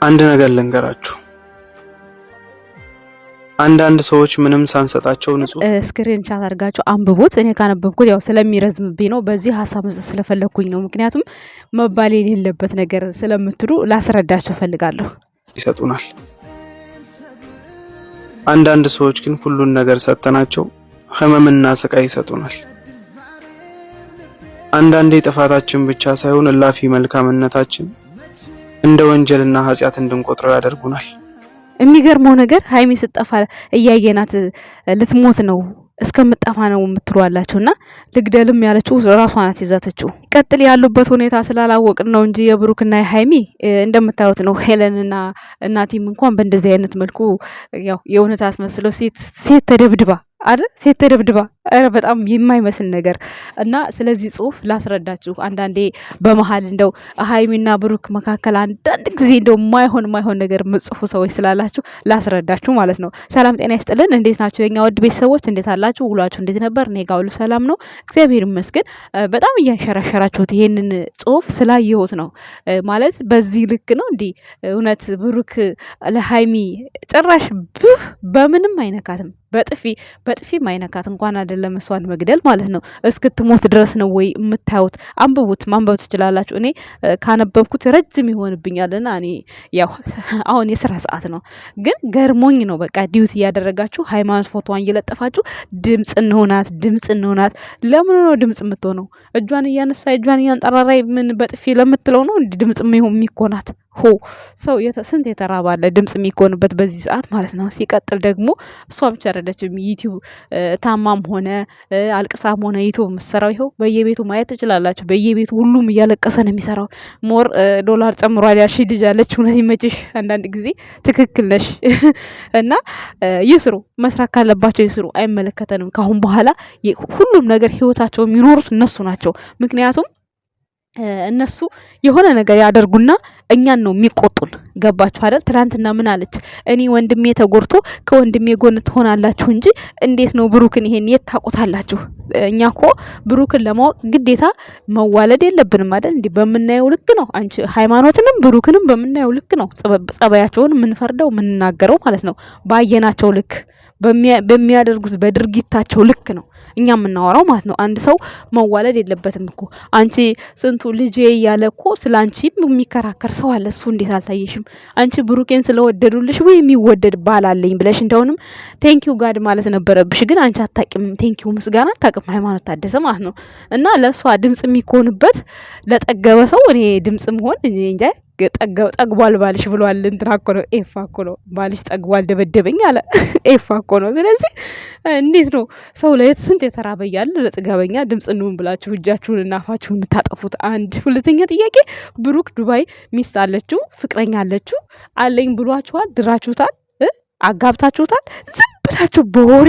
አንድ ነገር ልንገራችሁ። አንዳንድ ሰዎች ምንም ሳንሰጣቸው ንጹህ ስክሪን ሻት አድርጋችሁ አንብቡት። እኔ ካነበብኩት ያው ስለሚረዝምብኝ ነው፣ በዚህ ሀሳብ ስለፈለኩኝ ነው። ምክንያቱም መባል የሌለበት ነገር ስለምትሉ ላስረዳችሁ ፈልጋለሁ። ይሰጡናል። አንዳንድ ሰዎች ግን ሁሉን ነገር ሰጠናቸው ህመምና ስቃይ ይሰጡናል። አንዳንዴ ጥፋታችን ብቻ ሳይሆን እላፊ መልካምነታችን እንደ ወንጀልና ኃጢአት እንድንቆጥረው ያደርጉናል። የሚገርመው ነገር ሀይሚ ስጠፋ እያየናት ልትሞት ነው እስከምጠፋ ነው የምትሏላችሁና ልግደልም ያለችው ራሷ ናት ይዛተችው። ቀጥል ያሉበት ሁኔታ ስላላወቅን ነው እንጂ የብሩክና የሀይሚ እንደምታዩት ነው። ሄለንና እናቲም እንኳን በእንደዚህ አይነት መልኩ ያው የእውነት አስመስለው ሴት ተደብድባ አይደል ሴት ተደብድባ በጣም የማይመስል ነገር እና ስለዚህ ጽሁፍ ላስረዳችሁ። አንዳንዴ በመሃል እንደው ሀይሚና ብሩክ መካከል አንዳንድ ጊዜ እንደው ማይሆን ነገር ምጽፉ ሰዎች ስላላችሁ ላስረዳችሁ ማለት ነው። ሰላም ጤና ይስጥልን። እንዴት ናችሁ የኛ ውድ ቤተሰቦች? እንዴት አላችሁ? ውሏችሁ እንዴት ነበር? እኔ ጋር ሁሉ ሰላም ነው እግዚአብሔር ይመስገን። በጣም እያንሸራሸራችሁት ይሄንን ጽሁፍ ስላየሁት ነው። ማለት በዚህ ልክ ነው እንዴ? እውነት ብሩክ ለሀይሚ ጭራሽ በምንም አይነካትም። በጥፊ ማይነካት እንኳን አይደለም እሷን መግደል ማለት ነው። እስክትሞት ድረስ ነው ወይ የምታዩት? አንብቡት፣ ማንበብ ትችላላችሁ። እኔ ካነበብኩት ረጅም ይሆንብኛልና እኔ ያው አሁን የስራ ሰዓት ነው፣ ግን ገርሞኝ ነው። በቃ ዲዩት እያደረጋችሁ ሃይማኖት ፎቶዋን እየለጠፋችሁ ድምጽ እንሆናት። ለምን ነው ድምጽ የምትሆነው? እጇን እያነሳ እጇን እያንጠራራ ምን በጥፊ ለምትለው ነው እንዴ ድምጽ የሚኮናት? ሰው ስንት የተራባለ ድምጽ የሚኮንበት በዚህ ሰዓት ማለት ነው። ሲቀጥል ደግሞ እሷ ብቻ አይደለችም ዩቲዩብ ታማም ሆነ አልቅሳም ሆነ ዩቲዩብ የምትሰራው ይኸው በየቤቱ ማየት ትችላላችሁ። በየቤቱ ሁሉም እያለቀሰ ነው የሚሰራው። ሞር ዶላር ጨምሯል ያልሽ ልጅ አለች። እውነት ይመችሽ። አንዳንድ ጊዜ ትክክል ነሽ። እና ይስሩ፣ መስራት ካለባቸው ይስሩ። አይመለከተንም። ካሁን በኋላ ሁሉም ነገር ህይወታቸው የሚኖሩት እነሱ ናቸው። ምክንያቱም እነሱ የሆነ ነገር ያደርጉና እኛን ነው የሚቆጡን። ገባችሁ አይደል? ትናንትና ምን አለች? እኔ ወንድሜ ተጎድቶ ከወንድሜ ጎን ትሆናላችሁ እንጂ እንዴት ነው ብሩክን ይሄን የት ታውቁታላችሁ? እኛ እኮ ብሩክን ለማወቅ ግዴታ መዋለድ የለብንም አይደል? እንዴ በምናየው ልክ ነው። አንቺ ሃይማኖትንም ብሩክንም በምናየው ልክ ነው ጸባያቸውን የምንፈርደው የምንናገረው ማለት ነው። ባየናቸው ልክ በሚያደርጉት በድርጊታቸው ልክ ነው እኛ የምናወራው ማለት ነው። አንድ ሰው መዋለድ የለበትም እኮ። አንቺ ስንቱ ልጄ እያለ እኮ ስለ አንቺ የሚከራከር ሰው አለ። እሱ እንዴት አልታየሽም? አንቺ ብሩኬን ስለወደዱልሽ ወይ የሚወደድ ባል አለኝ ብለሽ እንደውንም ቴንኪው ጋድ ማለት ነበረብሽ። ግን አንቺ አታቂም፣ ቴንኪው ምስጋና አታቂም። ሃይማኖት ታደሰ ማለት ነው። እና ለእሷ ድምጽ የሚኮንበት ለጠገበ ሰው እኔ ድምጽ መሆን እኔ እንጃ። ጠግቧል ባልሽ ብሏል። እንትና እኮ ነው ኤፋ እኮ ነው ባልሽ ጠግቧል ደበደበኝ አለ። ኤፋ እኮ ነው። ስለዚህ እንዴት ነው ሰው ላይ ስንት የተራበ እያለ ለጥጋበኛ ድምጽ እንሁን ብላችሁ እጃችሁን እና አፋችሁን የምታጠፉት? አንድ ሁለተኛ ጥያቄ፣ ብሩክ ዱባይ ሚስት አለችው፣ ፍቅረኛ አለችው፣ አለኝ ብሏችኋል፣ ድራችሁታል፣ አጋብታችሁታል። ዝም ብላችሁ በወሬ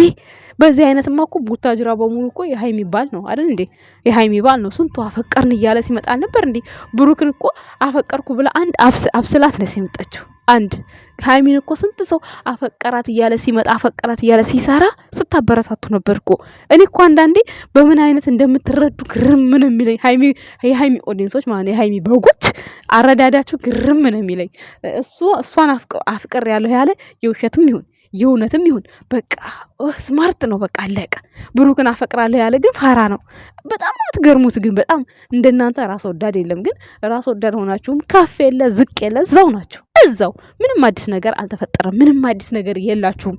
በዚህ አይነትማ እኮ ቡታጅራ በሙሉ እኮ የሀይሚ ባል ነው አይደል እንዴ? የሀይሚ ባል ነው። ስንቱ አፈቀርን እያለ ሲመጣ ነበር እንዴ? ብሩክን እኮ አፈቀርኩ ብላ አንድ አብስላት ነው ሲመጣችው። አንድ ሀይሚን እኮ ስንት ሰው አፈቀራት እያለ ሲመጣ አፈቀራት እያለ ሲሰራ ስታበረታቱ ነበር እኮ። እኔ እኮ አንዳንዴ በምን አይነት እንደምትረዱ ግርም ምን የሚለኝ የሀይሚ ኦዲየንሶች ማለት የሀይሚ በጎች አረዳዳችሁ ግርም ምን የሚለኝ እሷን አፍቅር ያለው ያለ የውሸትም ይሁን የእውነትም ይሁን በቃ ስማርት ነው። በቃ አለቀ። ብሩክን አፈቅራለሁ ያለ ግን ፋራ ነው። በጣም አትገርሙት። ግን በጣም እንደናንተ ራስ ወዳድ የለም። ግን ራስ ወዳድ ሆናችሁም ከፍ የለ ዝቅ የለ እዛው ናችሁ። እዛው ምንም አዲስ ነገር አልተፈጠረም። ምንም አዲስ ነገር የላችሁም።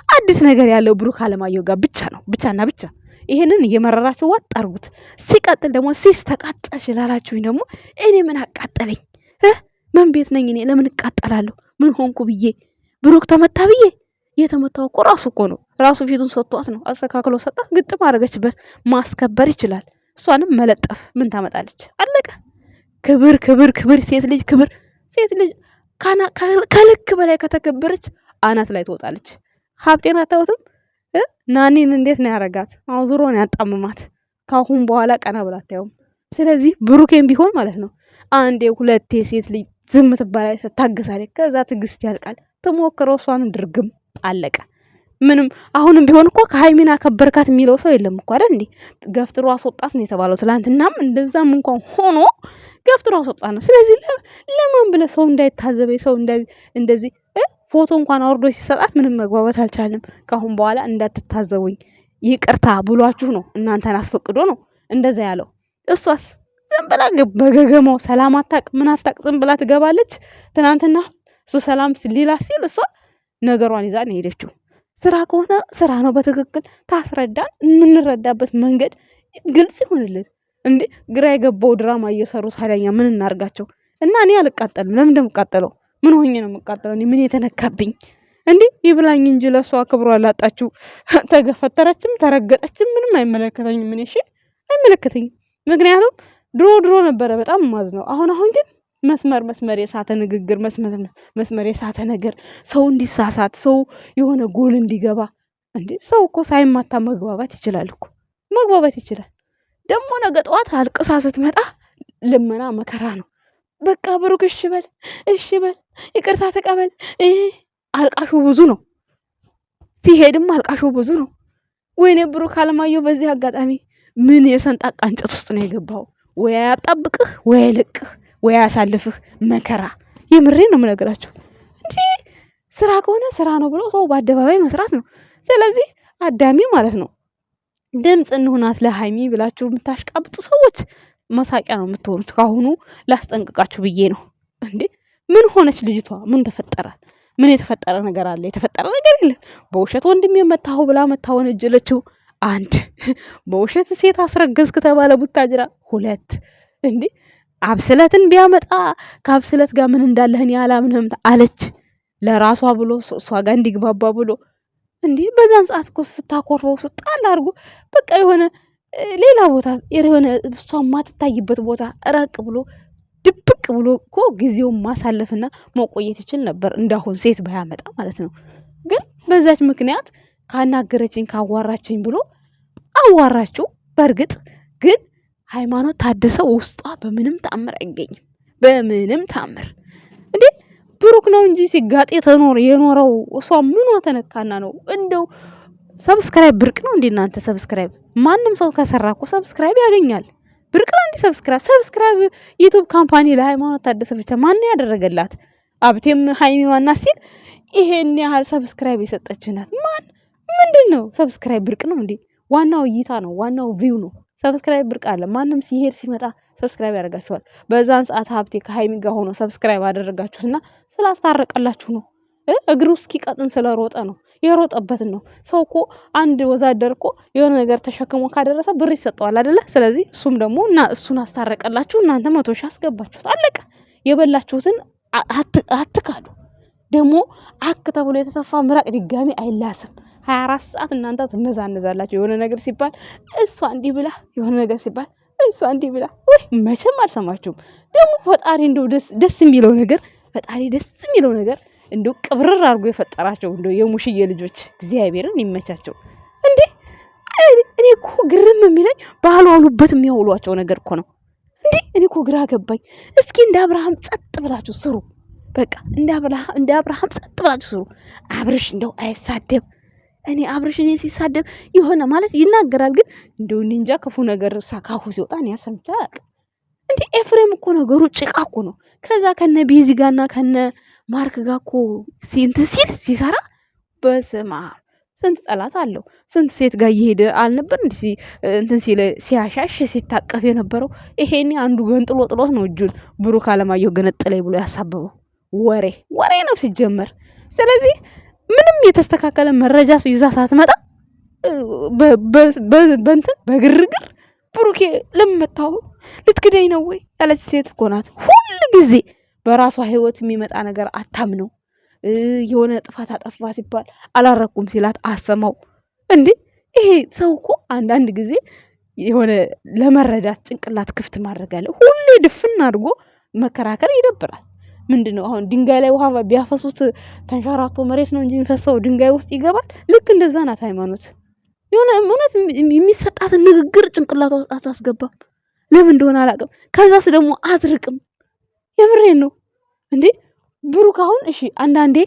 አዲስ ነገር ያለው ብሩክ አለማየሁ ጋር ብቻ ነው። ብቻና ብቻ ይሄንን እየመረራችሁ ዋጥ አርጉት። ሲቀጥል ደግሞ ተቃጠልሽ ላላችሁኝ ደግሞ እኔ ምን አቃጠለኝ? ምን ቤት ነኝ እኔ? ለምን እቃጠላለሁ? ምን ሆንኩ ብዬ? ብሩክ ተመታ ብዬ? የተመታው እኮ ራሱ እኮ ነው። ራሱ ፊቱን ሰጥቷት ነው። አስተካክሎ ሰጣት፣ ግጥም አደረገችበት። ማስከበር ይችላል። እሷንም መለጠፍ ምን ታመጣለች? አለቀ። ክብር ክብር ክብር። ሴት ልጅ ክብር። ሴት ልጅ ከልክ በላይ ከተከበረች አናት ላይ ትወጣለች። ሀብቴን አታዩትም? ናኒን እንዴት ነው ያረጋት? አውዝሮ ነው ያጣምማት። ካሁን በኋላ ቀና ብላ አታየውም። ስለዚህ ብሩኬን ቢሆን ማለት ነው አንዴ ሁለቴ ሴት ልጅ ዝም ትባላለች፣ ታገሳለች። ከዛ ትግስት ያልቃል። ትሞክረው እሷንም ድርግም አለቀ። ምንም አሁንም ቢሆን እኮ ከሃይሚና ከበርካት የሚለው ሰው የለም እኮ አይደል እንዴ? ገፍትሮ አስወጣት ነው የተባለው ትላንትናም። እንደዛም እንኳን ሆኖ ገፍትሮ አስወጣት ነው። ስለዚህ ለማን ብለ ሰው እንዳይታዘበኝ ሰው እንደዚህ ፎቶ እንኳን አውርዶ ሲሰጣት ምንም መግባባት አልቻልንም። ካሁን በኋላ እንዳትታዘቡኝ ይቅርታ ብሏችሁ ነው እናንተን አስፈቅዶ ነው እንደዛ ያለው። እሷስ ዝም ብላ በገገማው ሰላም አታቅ ምን አታቅ ዝም ብላ ትገባለች። ትናንትና እሱ ሰላም ሊላ ሲል እሷ ነገሯን ይዛ ነው ሄደችው። ስራ ከሆነ ስራ ነው በትክክል ታስረዳን። የምንረዳበት መንገድ ግልጽ ይሁንልን እንዴ። ግራ የገባው ድራማ እየሰሩ ታዲያኛ ምን እናርጋቸው? እና እኔ አልቃጠልም። ለምን እንደምቃጠለው ምን ሆኜ ነው የምቃጠለው? እኔ ምን የተነካብኝ እንዴ? ይብላኝ እንጂ ለሷ ክብሯ አላጣችሁ። ተገፈተረችም ተረገጠችም ምንም አይመለከተኝም። ምን እሺ አይመለከተኝም። ምክንያቱም ድሮ ነበረ በጣም ማዝ ነው። አሁን ግን መስመር የሳተ ንግግር መስመር የሳተ ነገር ሰው እንዲሳሳት ሰው የሆነ ጎል እንዲገባ እንዴ። ሰው እኮ ሳይማታ መግባባት ይችላል እኮ መግባባት ይችላል። ደግሞ ነገ ጠዋት አልቅሳ ስትመጣ ልመና መከራ ነው። በቃ ብሩክ እሺ በል ይቅርታ ተቀበል። አልቃሹ ብዙ ነው፣ ሲሄድም አልቃሹ ብዙ ነው። ወይኔ ብሩክ አለማየሁ በዚህ አጋጣሚ ምን የሰንጣቃ እንጨት ውስጥ ነው የገባው? ወይ ያጣብቅህ ወይ አይለቅህ ወይ ያሳልፍህ መከራ። የምሬ ነው የምነግራችሁ። እንዴ ስራ ከሆነ ስራ ነው ብሎ ሰው በአደባባይ መስራት ነው። ስለዚህ አዳሚ ማለት ነው ድምፅ እንሁናት ለሃይሚ ብላችሁ የምታሽቃብጡ ሰዎች መሳቂያ ነው የምትሆኑት። ካሁኑ ላስጠንቅቃችሁ ብዬ ነው። እንዴ ምን ሆነች ልጅቷ? ምን ተፈጠረ? ምን የተፈጠረ ነገር አለ? የተፈጠረ ነገር የለም። በውሸት ወንድሜ መታሁ ብላ መታወን እጅለችው። አንድ በውሸት ሴት አስረገዝክ ተባለ ቡታጅራ። ሁለት እንዴ አብስለትን ቢያመጣ ከአብስለት ጋር ምን እንዳለህን ያላምንህም አለች። ለራሷ ብሎ እሷ ጋር እንዲግባባ ብሎ እንዲህ በዛን ሰዓት እኮ ስታኮርፈው ጣል አድርጎ በቃ የሆነ ሌላ ቦታ የሆነ እሷ ማትታይበት ቦታ ራቅ ብሎ ድብቅ ብሎ እኮ ጊዜውን ማሳለፍና መቆየት ይችል ነበር፣ እንዳሁን ሴት ባያመጣ ማለት ነው። ግን በዛች ምክንያት ካናገረችኝ ካዋራችኝ ብሎ አዋራችሁ። በእርግጥ ግን ሃይማኖት ታደሰ ውስጧ በምንም ተአምር አይገኝም። በምንም ተአምር እንዴ ብሩክ ነው እንጂ ሲጋጥ የኖረው እሷ ምኗ ተነካና ነው? እንደው ሰብስክራይብ ብርቅ ነው እንዴ እናንተ? ሰብስክራይብ ማንም ሰው ከሰራ እኮ ሰብስክራይብ ያገኛል። ብርቅ ነው እንዴ ሰብስክራይብ? ዩቲዩብ ካምፓኒ ለሃይማኖት ታደሰ ብቻ ማን ያደረገላት? አብቴም ሃይሚ ዋና ሲል ይሄን ያህል ሰብስክራይብ የሰጠችናት ማን? ምንድነው ሰብስክራይብ ብርቅ ነው እንዴ? ዋናው እይታ ነው፣ ዋናው ቪው ነው። ሰብስክራይብ ብርቅ አለ? ማንም ሲሄድ ሲመጣ ሰብስክራይብ ያደርጋችኋል። በዛን ሰዓት ሀብቴ ከሃይሚ ጋር ሆኖ ሰብስክራይብ አደረጋችሁትና ስላስታረቀላችሁ ነው። እግሩ እስኪቀጥን ስለሮጠ ነው፣ የሮጠበትን ነው። ሰው እኮ አንድ ወዛደር እኮ የሆነ ነገር ተሸክሞ ካደረሰ ብር ይሰጠዋል አይደለ? ስለዚህ እሱም ደግሞ እና እሱን አስታረቀላችሁ፣ እናንተ 100 ሺህ አስገባችሁት፣ አለቀ። የበላችሁትን አትካዱ። ደግሞ አክ ተብሎ የተተፋ ምራቅ ድጋሚ አይላስም። 24 ሰዓት እናንተ ትነዛነዛላችሁ። የሆነ ነገር ሲባል እሷ እንዲህ ብላ፣ የሆነ ነገር ሲባል እሷ እንዲህ ብላ፣ ወይ መቼም አልሰማችሁም። ደግሞ ፈጣሪ እንደው ደስ የሚለው ነገር ፈጣሪ ደስ የሚለው ነገር እንደው ቅብርር አድርጎ የፈጠራቸው እንደው የሙሽዬ ልጆች እግዚአብሔርን ይመቻቸው። እንዴ እኔ እኮ ግርም የሚለኝ ባልዋሉበት የሚያውሏቸው ነገር እኮ ነው። እንዴ እኔ እኮ ግራ ገባኝ። እስኪ እንደ አብርሃም ጸጥ ብላችሁ ስሩ። በቃ እንደ አብርሃም ጸጥ ብላችሁ ስሩ። አብርሽ እንደው አይሳደብ። እኔ አብርሽ እኔ ሲሳደብ የሆነ ማለት ይናገራል፣ ግን እንደው እንጃ ክፉ ነገር ሳካሁ ሲወጣ እኔ ሰምቼ አላውቅም። እንዴ ኤፍሬም እኮ ነገሩ ጭቃ እኮ ነው። ከዛ ከነ ቤዚ ጋርና ከነ ማርክ ጋር እኮ ሲሰራ በስማ ስንት ጠላት አለው። ስንት ሴት ጋር እየሄደ አልነበር እንዴ እንትን ሲያሻሽ ሲታቀፍ የነበረው? ይሄኔ አንዱ ገንጥሎ ጥሎት ነው እጁን ብሩክ አለማየሁ ገነጠለኝ ብሎ ያሳበበው። ወሬ ነው ሲጀመር። ስለዚህ ምንም የተስተካከለ መረጃ ይዛ ሳትመጣ በእንትን በግርግር ብሩኬ ለምመታው ልትክደኝ ነው ወይ ያለች ሴት እኮ ናት። ሁሉ ጊዜ በራሷ ህይወት የሚመጣ ነገር አታምነው። የሆነ ጥፋት አጠፋ ሲባል አላረኩም ሲላት አሰማው። እንዴ ይሄ ሰው እኮ አንዳንድ ጊዜ የሆነ ለመረዳት ጭንቅላት ክፍት ማድረግ አለ። ሁሌ ድፍን አድርጎ መከራከር ይደብራል። ምንድነው አሁን ድንጋይ ላይ ውሃ ቢያፈሱት ተንሸራቶ መሬት ነው እንጂ የሚፈሰው ድንጋይ ውስጥ ይገባል። ልክ እንደዛ ናት ሃይማኖት። የሆነ እውነት የሚሰጣትን ንግግር ጭንቅላቷ አታስገባም። ለምን እንደሆነ አላውቅም። ከዛስ ደግሞ አትርቅም። የምሬን ነው እንዴ ብሩክ አሁን እሺ አንዳንዴ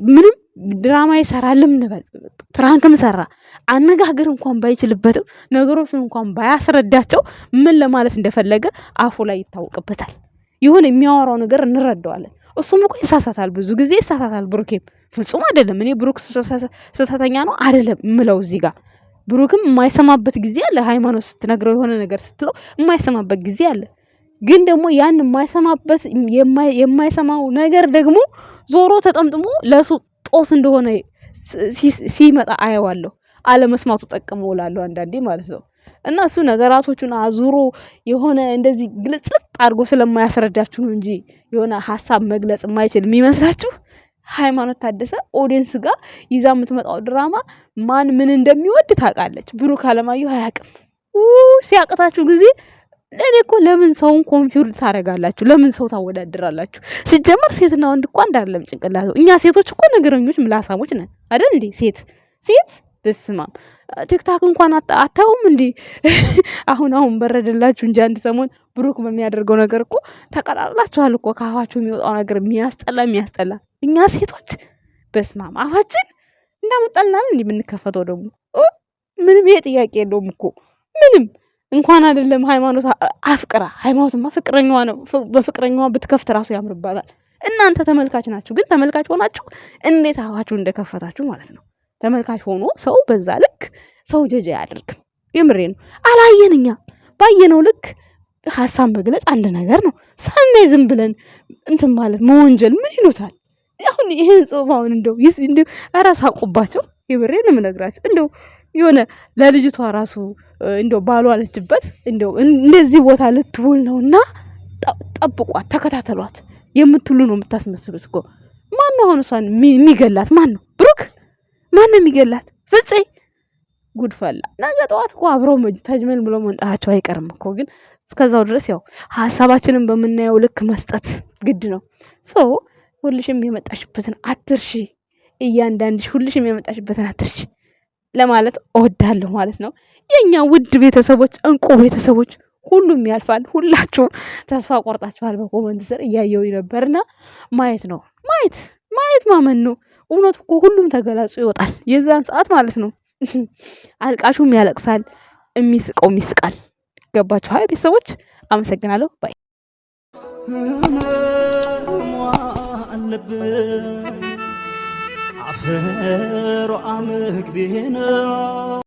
ምንም ድራማ ይሰራልም እንበል ፍራንክም ሰራ አነጋገር እንኳን ባይችልበትም ነገሮችን እንኳን ባያስረዳቸው ምን ለማለት እንደፈለገ አፉ ላይ ይታወቅበታል። ይሁን የሚያወራው ነገር እንረዳዋለን። እሱም እኮ ይሳሳታል፣ ብዙ ጊዜ ይሳሳታል። ብሩኬም ፍጹም አይደለም። እኔ ብሩክ ስህተተኛ ነው አይደለም ምለው እዚህ ጋር ብሩክም የማይሰማበት ጊዜ አለ። ሃይማኖት ስትነግረው የሆነ ነገር ስትለው የማይሰማበት ጊዜ አለ። ግን ደግሞ ያን የማይሰማው ነገር ደግሞ ዞሮ ተጠምጥሞ ለሱ ጦስ እንደሆነ ሲመጣ አየዋለሁ። አለመስማቱ ጠቀመው እላለሁ አንዳንዴ ማለት ነው። እና እሱ ነገራቶቹን አዙሮ የሆነ እንደዚህ ግልጽልጥ አድርጎ ስለማያስረዳችሁ ነው እንጂ የሆነ ሀሳብ መግለጽ የማይችል የሚመስላችሁ ሃይማኖት ታደሰ ኦዲየንስ ጋር ይዛ የምትመጣው ድራማ ማን ምን እንደሚወድ ታውቃለች። ብሩክ አለማየሁ አያውቅም። ሲያቅታችሁ ጊዜ እኔ እኮ ለምን ሰውን ኮንፊውዝ ታደርጋላችሁ? ለምን ሰው ታወዳድራላችሁ? ሲጀመር ሴትና ወንድ እኮ እንዳለም ጭንቅላቱ። እኛ ሴቶች እኮ ነገረኞች ምላሳሞች ነን አይደል እንዴ? ሴት በስማም ቲክታክ እንኳን አታውም እንዴ? አሁን በረደላችሁ እንጂ አንድ ሰሞን ብሩክ በሚያደርገው ነገር እኮ ተቀላቅላችኋል እኮ። ከአፋችሁ የሚወጣው ነገር የሚያስጠላ። እኛ ሴቶች በስማም አፋችን እንዳመጣልናል እንዴ የምንከፈተው ደግሞ ምንም ይሄ ጥያቄ የለውም እኮ ምንም እንኳን አይደለም ሃይማኖት አፍቅራ። ሃይማኖትማ ፍቅረኛዋ ነው። በፍቅረኛዋ ብትከፍት ራሱ ያምርባታል። እናንተ ተመልካች ናችሁ። ግን ተመልካች ሆናችሁ እንዴት አፋችሁ እንደከፈታችሁ ማለት ነው። ተመልካች ሆኖ ሰው በዛ ልክ ሰው ጀጀ አያደርግም። የምሬ ነው። አላየን እኛ ባየነው ልክ ሀሳብ መግለጽ አንድ ነገር ነው። ሳናይ ዝም ብለን እንትን ማለት መወንጀል ምን ይሉታል? አሁን ይሄን ጽሁፋውን እንደው ኧረ ሳቁባቸው። የምሬ ነው የምነግራችሁ። እንደው የሆነ ለልጅቷ ራሱ እንደው ባሉ አለችበት እንደው እንደዚህ ቦታ ልትውል ነውና ጠብቋት፣ ተከታተሏት የምትሉ ነው የምታስመስሉት እኮ። ማን ነው አሁን እሷን የሚገላት? ማን ነው? ብሩክ? ማን ነው የሚገላት? ፍፄ? ጉድፈላ። ነገ ጠዋት እኮ አብረው ተጅመል ብሎ መምጣታቸው አይቀርም እኮ። ግን እስከዛው ድረስ ያው ሀሳባችንን በምናየው ልክ መስጠት ግድ ነው። ሰው ሁልሽም የመጣሽበትን አትርሺ። እያንዳንድሽ ሁልሽም የመጣሽበትን አትርሺ ለማለት እወዳለሁ ማለት ነው። የኛ ውድ ቤተሰቦች፣ እንቁ ቤተሰቦች፣ ሁሉም ያልፋል። ሁላችሁም ተስፋ ቆርጣችኋል በኮመንት ስር እያየው ነበርና ማየት ነው ማየት ማመን ነው። እውነት እኮ ሁሉም ተገላጹ ይወጣል የዛን ሰዓት ማለት ነው። አልቃሹም ያለቅሳል፣ የሚስቀውም ይስቃል። ገባችሁ? ሀይ ቤተሰቦች፣ አመሰግናለሁ። ባይ አፈሮ አመግቤ ነው